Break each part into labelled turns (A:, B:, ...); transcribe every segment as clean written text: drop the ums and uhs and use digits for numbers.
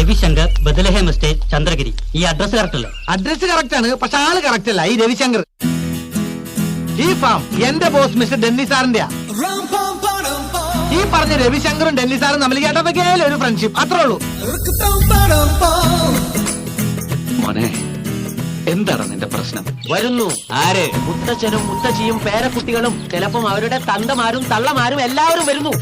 A: Ravishankar, Bethlehem estate, Chandragiri. ഈ address correct അല്ലേ?
B: Address correct ആണ്, പക്ഷെ ആള് കറക്റ്റ് അല്ല. ഈ രവിശങ്കർ, ഈ ഫാം എന്റെ ബോസ് മിസ്റ്റർ ഡെന്നി സാറിന്റെയാ. ഈ പറഞ്ഞ രവിശങ്കറും ഡെന്നി സാറും തമ്മിൽ കേട്ടതൊക്കെയായാലും ഒരു ഫ്രണ്ട്ഷിപ്പ്, അത്രേ ഉള്ളൂ.
C: മോനെ, എന്താണ് നിന്റെ പ്രശ്നം?
D: വരുന്നു
C: ആര്?
D: മുത്തച്ഛനും മുത്തച്ഛിയും പേരക്കുട്ടികളും, ചിലപ്പം അവരുടെ തന്തമാരും തള്ളമാരും എല്ലാവരും വരുന്നു.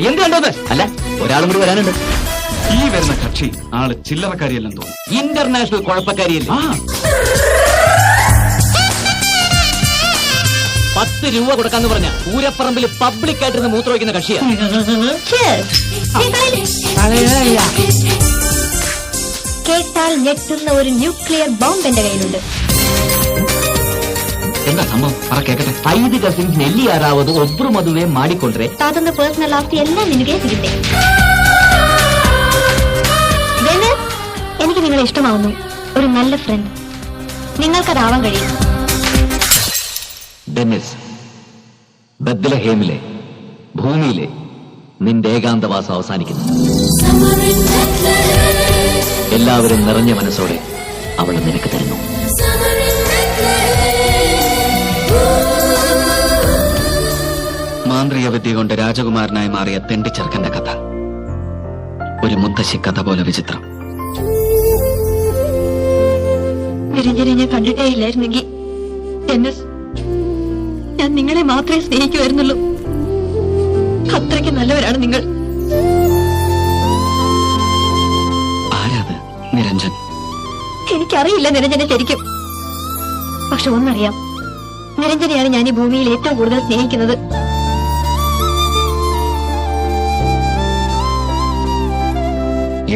C: എന്ത് കണ്ടോന്ന്? അല്ല, ഒരാളും കൂടി വരാനുണ്ട്.
E: ഈ വരുന്ന കക്ഷി ആള് ചില്ലറക്കാരിയല്ലെന്ന് തോന്നുന്നു.
C: ഇന്റർനാഷണൽ കുഴപ്പക്കാരിയല്ലേ? 10 രൂപ കൊടുക്കാന്ന് പറഞ്ഞ പൂരപ്പറമ്പിൽ പബ്ലിക് ആയിട്ടിരുന്ന് മൂത്രമൊഴിക്കുന്ന കക്ഷിയാ.
F: കേട്ടാൽ ഞെട്ടുന്ന ഒരു ന്യൂക്ലിയർ ബോംബ് എന്റെ കയ്യിലുണ്ട്.
C: എന്താ സംഭവം? പറ കേക്കട്ടെ. 5 ಕಸಿನ್ಸ್ ಎಲ್ಲಿ ಯಾರಾவது ಒಬ್ರು ಮದುವೆ ಮಾಡಿಕೊಂಡ್ರೆ
F: ತಾತನ ಪರ್ಸನಲ್ ಆಸ್ತಿ ಎಲ್ಲ ನಿನಗೆ ಸಿಗುತ್ತೆ. എനിക്ക് നിങ്ങളെ ഇഷ്ടമാവുന്നു. ഒരു നല്ല ഫ്രണ്ട് നിങ്ങൾക്കതാവാൻ കഴിയും.
C: ഡെന്നിസ്, ബത്ലഹേമിലെ ഭൂമിയിലെ നിന്റെ ഏകാന്തവാസം അവസാനിക്കുന്നു. എല്ലാവരും നിറഞ്ഞ മനസ്സോടെ അവൾ നിനക്ക് തരുന്നു. മാന്ത്രിക വിദ്യ കൊണ്ട് രാജകുമാരനായി മാറിയ തെണ്ടിച്ചെറുക്കന്റെ കഥ ഒരു മുത്തശ്ശി കഥ പോലെ വിചിത്രം.
F: നിരഞ്ജനെ ഞാൻ കണ്ടിട്ടേ ഇല്ലായിരുന്നെങ്കിൽ ഡെന്നിസ്, ഞാൻ നിങ്ങളെ മാത്രമേ സ്നേഹിക്കുമായിരുന്നുള്ളൂ. അത്രയ്ക്ക് നല്ലവരാണ് നിങ്ങൾ.
C: ആരാത്? നിരഞ്ജൻ?
F: എനിക്കറിയില്ല നിരഞ്ജനെ ശരിക്കും. പക്ഷെ ഒന്നറിയാം, നിരഞ്ജനെയാണ് ഞാൻ ഈ ഭൂമിയിൽ ഏറ്റവും കൂടുതൽ സ്നേഹിക്കുന്നത്.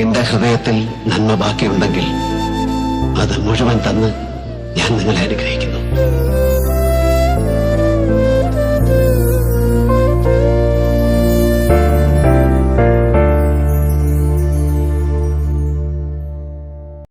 G: എന്റെ ഹൃദയത്തിൽ നന്മ ബാക്കിയുണ്ടെങ്കിൽ അത് മുഴുവൻ തന്ന് ഞാൻ നിങ്ങളെ അനുഗ്രഹിക്കുന്നു.